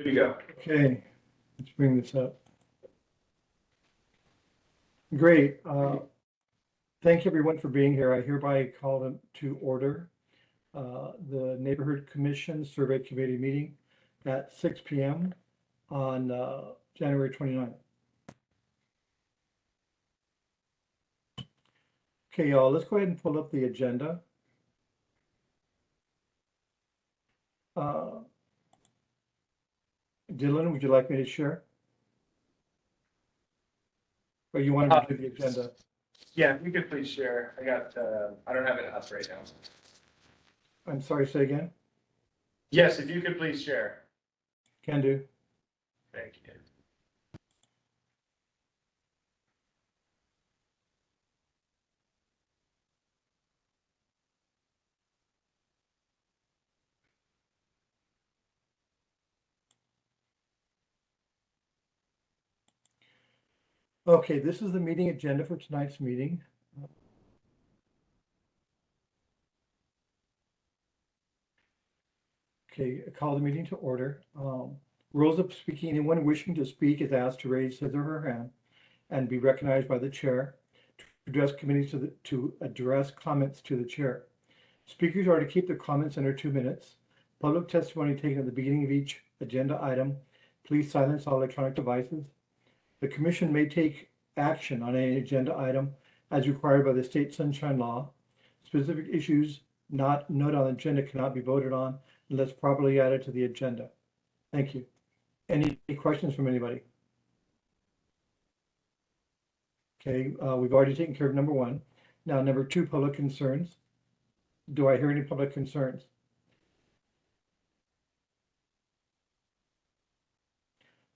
Here we go. Okay, let's bring this up. Great. Thank you everyone for being here. I hereby call them to order the Neighborhood Commission Survey Committee meeting at 6 p.m. on January 29th. Okay, y'all, let's go ahead and pull up the agenda. Dylan, would you like me to share? Or you want to do the agenda? Yeah, you could please share. I don't have it up right now. I'm sorry, say again? Yes, if you could please share. Can do. Thank you. Okay, this is the meeting agenda for tonight's meeting. Okay, I call the meeting to order. Rules of speaking, anyone wishing to speak is asked to raise his or her hand and be recognized by the chair to address committees to address comments to the chair. Speakers are to keep their comments under 2 minutes. Public testimony taken at the beginning of each agenda item. Please silence all electronic devices. The commission may take action on any agenda item as required by the state sunshine law. Specific issues not noted on the agenda cannot be voted on unless properly added to the agenda. Thank you. Any questions from anybody? Okay, we've already taken care of number one. Now, number two, public concerns. Do I hear any public concerns?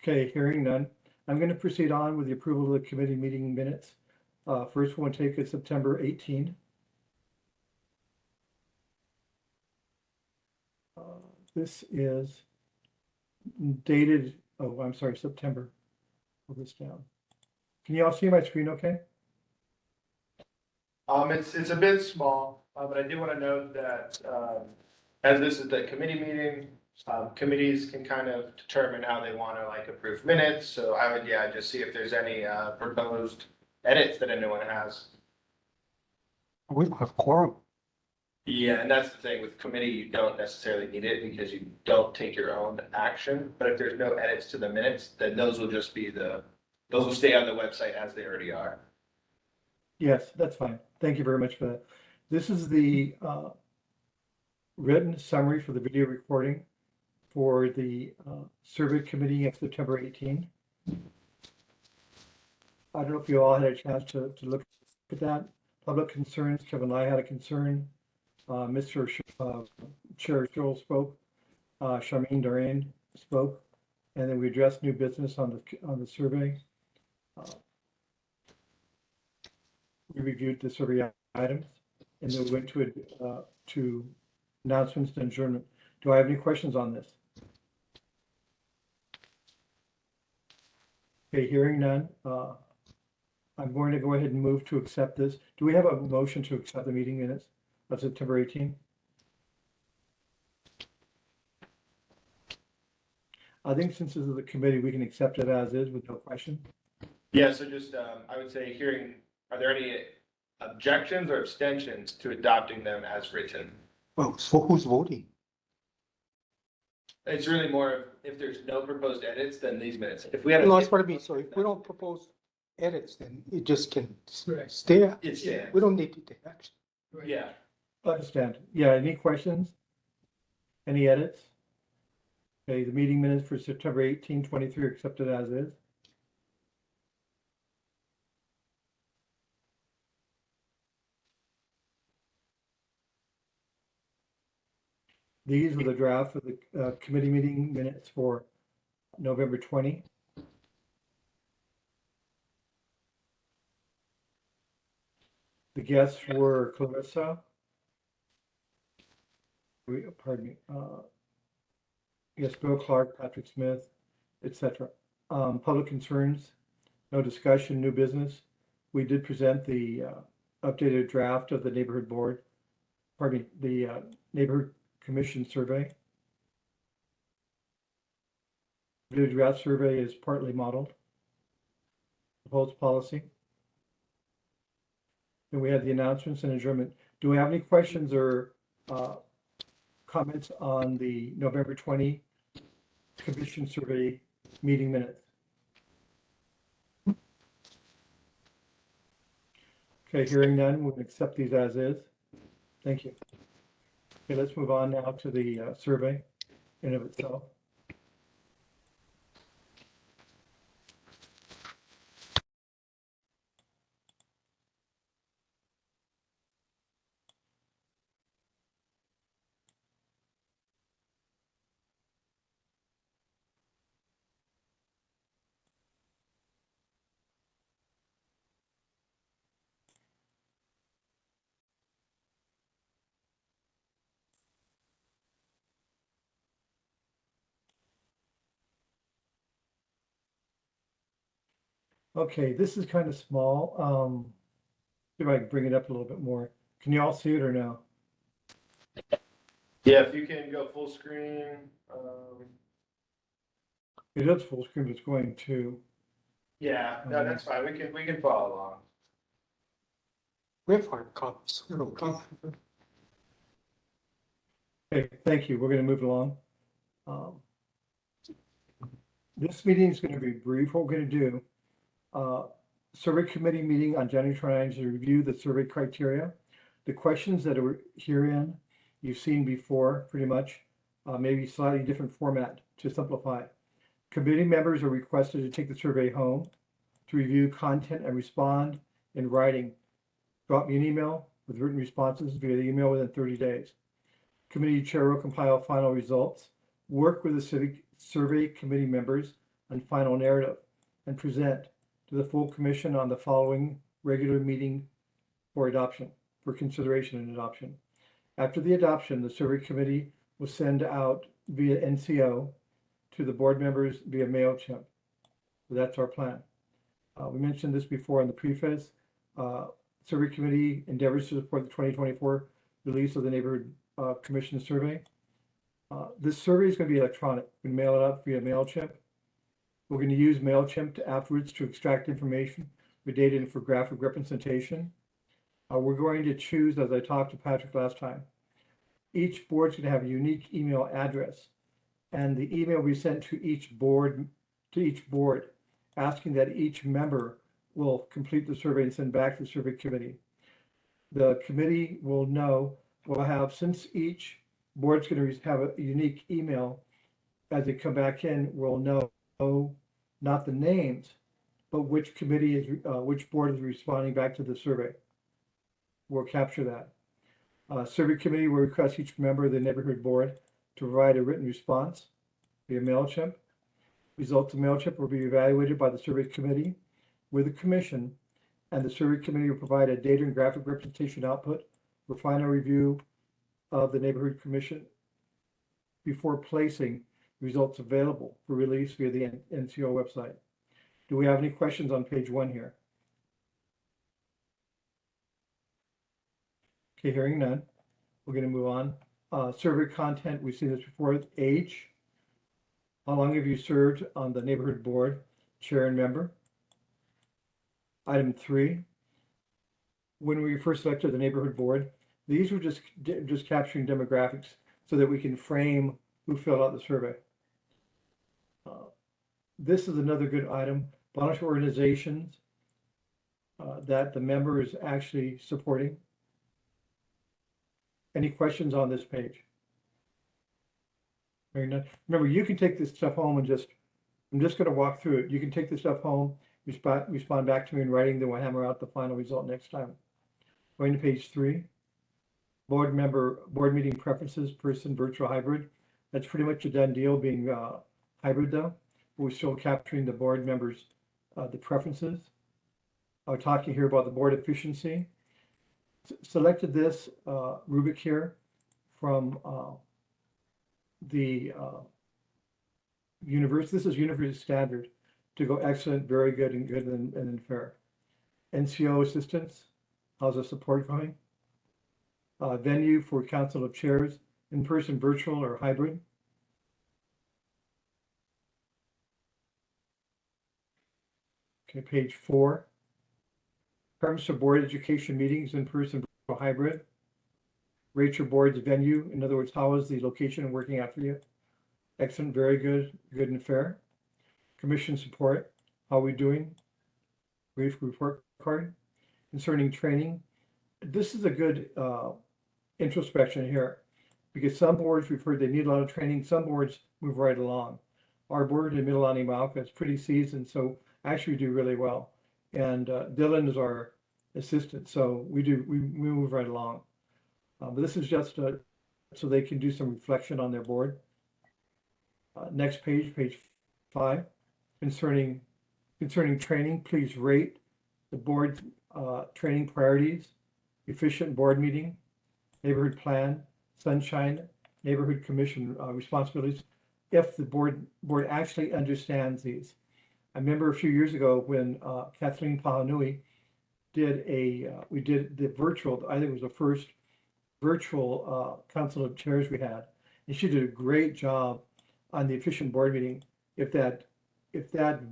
Okay, hearing none. I'm going to proceed on with the approval of the committee meeting minutes. First one take is September 18. This is dated, oh, I'm sorry, September. Pull this down. Can you all see my screen okay? It's a bit small, but I do want to note that as this is the committee meeting, committees can kind of determine how they want to approve minutes. So I would, just see if there's any proposed edits that anyone has. We don't have quorum. Yeah, and that's the thing with committee, you don't necessarily need it because you don't take your own action. But if there's no edits to the minutes, then those will just be those will stay on the website as they already are. Yes, that's fine. Thank you very much for that. This is the written summary for the video recording for the survey committee of September 18. I don't know if you all had a chance to look at that. Public concerns, Kevin Lai had a concern. Mr. Chair Stroll spoke. Charmaine Duran spoke. And then we addressed new business on the survey. We reviewed the survey items, and then we went to announcements and adjournment. Do I have any questions on this? Okay, hearing none. I'm going to go ahead and move to accept this. Do we have a motion to accept the meeting minutes of September 18? I think since this is a committee, we can accept it as is with no question. Yeah, so just I would say are there any objections or abstentions to adopting them as written? Well, so who's voting? It's really more of if there's no proposed edits, then these minutes. If we had No, that's what I mean. So if we don't propose edits, then it just can stay. It stands. We don't need to take action. Yeah. Understand. Yeah, any questions? Any edits? Okay, the meeting minutes for September 18, 23 are accepted as is. These are the draft of the committee meeting minutes for November 20. The guests were Clarissa, pardon me, yes, Bill Clark, Patrick Smith, etc. Public concerns, no discussion, new business. We did present the updated draft of the neighborhood board, pardon me, the neighborhood commission survey. The draft survey is partly modeled. Proposed policy. Then we have the announcements and adjournment. Do we have any questions or comments on the November 20 commission survey meeting minutes? Okay, hearing none, we'll accept these as is. Thank you. Okay, let's move on now to the survey in of itself. Okay, this is kind of small. See if I can bring it up a little bit more. Can you all see it or no? Yeah, if you can go full screen, It is full screen, but it's going to. yeah, no, that's fine. We can follow along. We have hard copies. We don't copy. Okay, thank you. We're going to move along. This meeting is going to be brief. What we're going to do, survey committee meeting on January 29th to review the survey criteria. The questions that are herein, you've seen before, pretty much, maybe slightly different format to simplify. Committee members are requested to take the survey home to review content and respond in writing. Drop me an email with written responses via email within 30 days. Committee chair will compile final results, work with the civic survey committee members on final narrative, and present to the full commission on the following regular meeting for adoption, for consideration and adoption. After the adoption, the survey committee will send out via NCO to the board members via MailChimp. So that's our plan. We mentioned this before in the preface. Survey committee endeavors to support the 2024 release of the neighborhood commission survey. This survey is going to be electronic. We can mail it out via MailChimp. We're going to use MailChimp afterwards to extract information with data and for graphic representation. We're going to choose, as I talked to Patrick last time, each board's going to have a unique email address, and the email will be sent to each board, asking that each member will complete the survey and send back to the survey committee. The committee will have, since each board's going to have a unique email, as they come back in, we'll know not the names, but which committee is, which board is responding back to the survey. We'll capture that. Survey committee will request each member of the neighborhood board to provide a written response via MailChimp. Results of MailChimp will be evaluated by the survey committee with the commission, and the survey committee will provide a data and graphic representation output for final review of the neighborhood commission before placing results available for release via the NCO website. Do we have any questions on page 1 here? Okay, hearing none, we're going to move on. Survey content, we've seen this before. Age. How long have you served on the neighborhood board, chair and member? Item 3. When we first elected the neighborhood board, these were just capturing demographics so that we can frame who filled out the survey. This is another good item. Volunteer organizations that the member is actually supporting. Any questions on this page? Remember, you can take this stuff home and I'm just going to walk through it. You can take this stuff home, respond back to me in writing, then we'll hammer out the final result next time. Going to page 3. Board meeting preferences, person, virtual, hybrid. That's pretty much a done deal being hybrid though. But we're still capturing the board members, the preferences. I'm talking here about the board efficiency. Selected this rubric here from the universe. This is university standard to go excellent, very good, and good, and then fair. NCO assistance, how's the support going? Venue for council of chairs, in-person, virtual, or hybrid. Okay, page 4. Preference of board education meetings in person or hybrid. Rate your board's venue. In other words, how is the location working out for you? Excellent, very good, good and fair. Commission support, how are we doing? Brief report card. Concerning training, this is a good introspection here, because some boards we've heard they need a lot of training, some boards move right along. Our board in Mililani-Mauka is pretty seasoned, so actually do really well. And Dylan is our assistant, so we move right along. But this is just so they can do some reflection on their board. Next page, page 5, concerning training, please rate the board's training priorities, efficient board meeting, neighborhood plan, sunshine, neighborhood commission responsibilities, if the board actually understands these. I remember a few years ago when Kathleen Pahanui did we did the virtual, I think it was the first virtual council of chairs we had, and she did a great job on the efficient board meeting. If that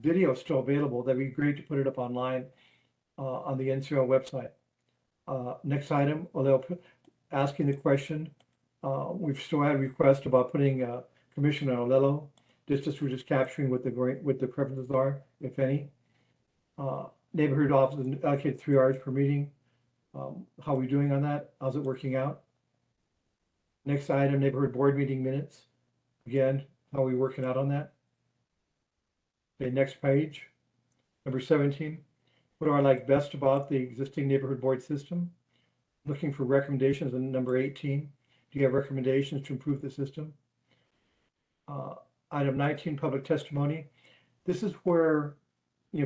video is still available, that'd be great to put it up online on the NCO website. Next item, although asking the question, we've still had a request about putting Commissioner Olelo, we're just capturing what the preferences are, if any. Neighborhood offices allocated 3 hours per meeting. How are we doing on that? How's it working out? Next item, neighborhood board meeting minutes. Again, how are we working out on that? Okay, next page, number 17. What do I like best about the existing neighborhood board system? Looking for recommendations in number 18. Do you have recommendations to improve the system? Item 19, public testimony. This is where,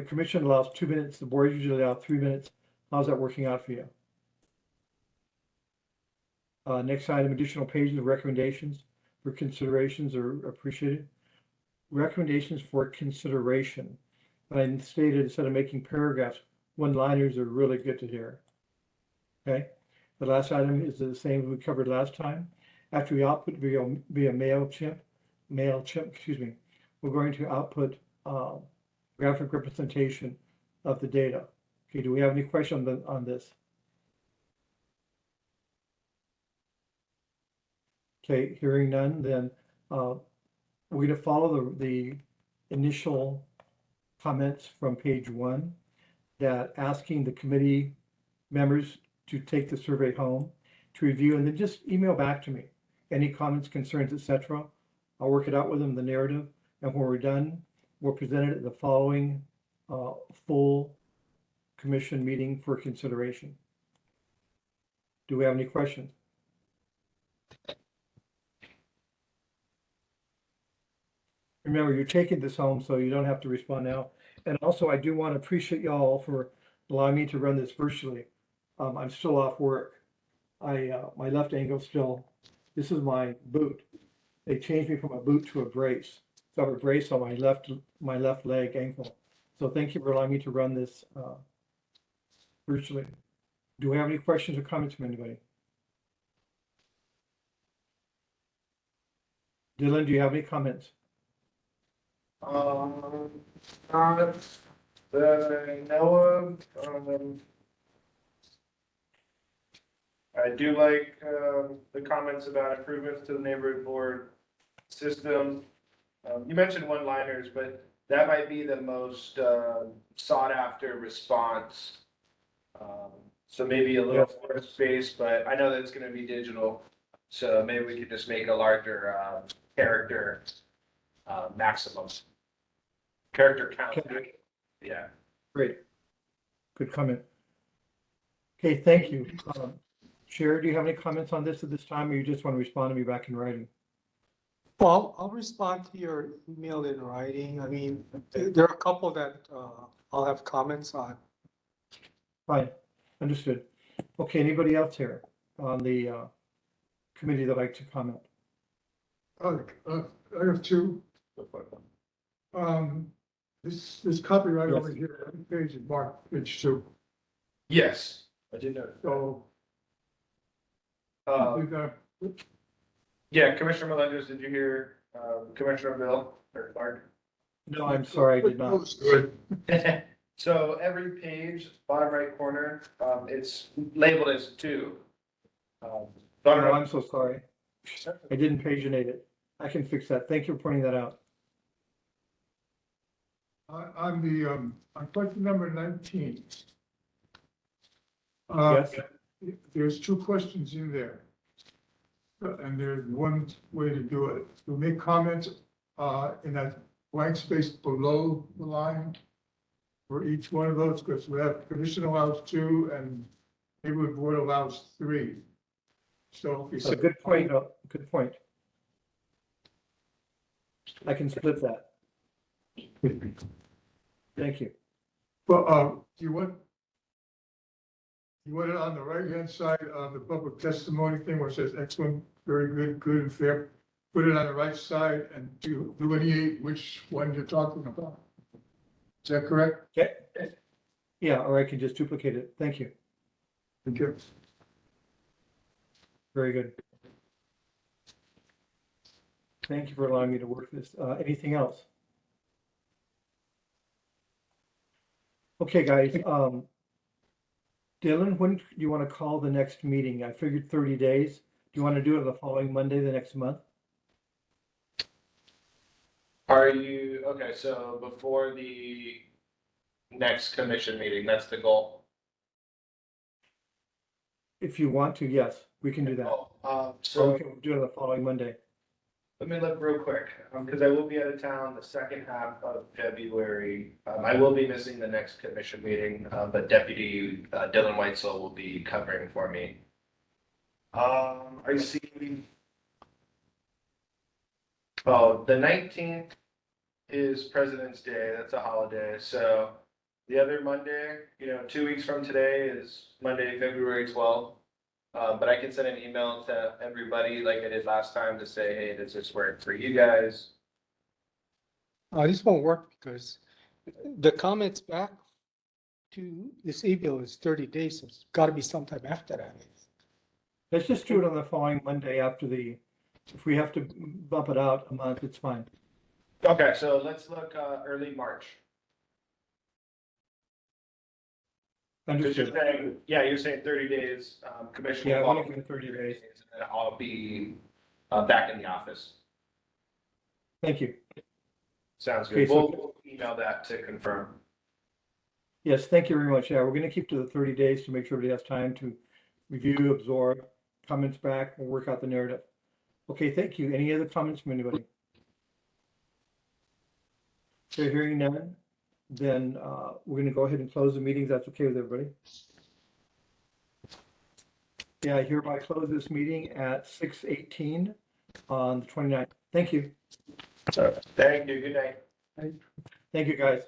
commission allows 2 minutes. The board usually allows 3 minutes. How's that working out for you? Next item, additional pages of recommendations for considerations are appreciated. Recommendations for consideration. I stated, instead of making paragraphs, one-liners are really good to hear. Okay. The last item is the same as we covered last time. After we output via MailChimp, we're going to output graphic representation of the data. Okay, do we have any questions on this? Okay, hearing none, then we're going to follow the initial comments from page 1, that asking the committee members to take the survey home, to review, and then just email back to me any comments, concerns, etc. I'll work it out with them, the narrative, and when we're done, we'll present it at the following full commission meeting for consideration. Do we have any questions? Remember, you're taking this home, so you don't have to respond now. And also, I do want to appreciate y'all for allowing me to run this virtually. I'm still off work. My left ankle still, this is my boot. They changed me from a boot to a brace. So I have a brace on my left leg ankle. So thank you for allowing me to run this virtually. Do we have any questions or comments from anybody? Dylan, do you have any comments? Not that I know of. I do like the comments about improvements to the neighborhood board system. You mentioned one-liners, but that might be the most sought after response. So maybe a little more space, but I know that it's going to be digital. So maybe we could just make a larger character maximum. Character count. Okay. Yeah. Great. Good comment. Okay, thank you. Chair, do you have any comments on this at this time, or you just want to respond to me back in writing? Well, I'll respond to your email in writing. I mean, there are a couple that I'll have comments on. Fine, understood. Okay, anybody else here on the committee that'd like to comment? I have 2. This copyright over Yes. here, page is marked page 2. Yes, I did know. So Uh, we got, yeah, Commissioner Melendez, did you hear Commissioner Bill or Clark? No, I'm sorry, I did not. Looks good. So every page, bottom right corner, it's labeled as two. Bottom Oh, right, I'm so sorry. I didn't paginate it. I can fix that. Thank you for pointing that out. On question number 19. Yes, There's two questions in there. And there's one way to do it. To make comments, in that blank space below the line for each one of those, because we have commission allows 2 and neighborhood board allows 3. So if you a say. good point, good point. I can split that. Thank you. Well, you want it on the right-hand side of the public testimony thing where it says excellent, very good, good and fair. Put it on the right side and delineate which one you're talking about. Is that correct? Okay. Yeah, or I can just duplicate it. Thank you. Thank you. Very good. Thank you for allowing me to work this. Anything else? Okay, guys, Dylan, when do you want to call the next meeting? I figured 30 days. Do you want to do it the following Monday, the next month? are you, okay, so before the next commission meeting, that's the goal. If you want to, yes, we can do that. Or So we can do it the following Monday. let me look real quick, because I will be out of town the second half of February. I will be missing the next commission meeting, but Deputy Dylan Weitzel will be covering for me. I see. Oh, the 19th is President's Day. That's a holiday. So the other Monday, 2 weeks from today is Monday, February 12th. But I can send an email to everybody like I did last time to say, hey, does this work for you guys? This won't work because the comments back to this email is 30 days, so it's gotta be sometime after that. Let's just do it on the following Monday after if we have to bump it out a month, it's fine. Okay, so let's look early March. Because you're Understood. saying, yeah, you're saying 30 days, commission. Yeah, I will want to follow give it 30 days. And then I'll be back in the office. Thank you. Sounds Okay, good. so- We'll email that to confirm. Yes, thank you very much. Yeah, we're going to keep to the 30 days to make sure everybody has time to review, absorb, comments back, and work out the narrative. Okay, thank you. Any other comments from anybody? So hearing none, then we're going to go ahead and close the meeting. That's okay with everybody? Yeah, I hereby close this meeting at 6:18 on the 29th. Thank you. Thank you. Good night. Thank you, guys.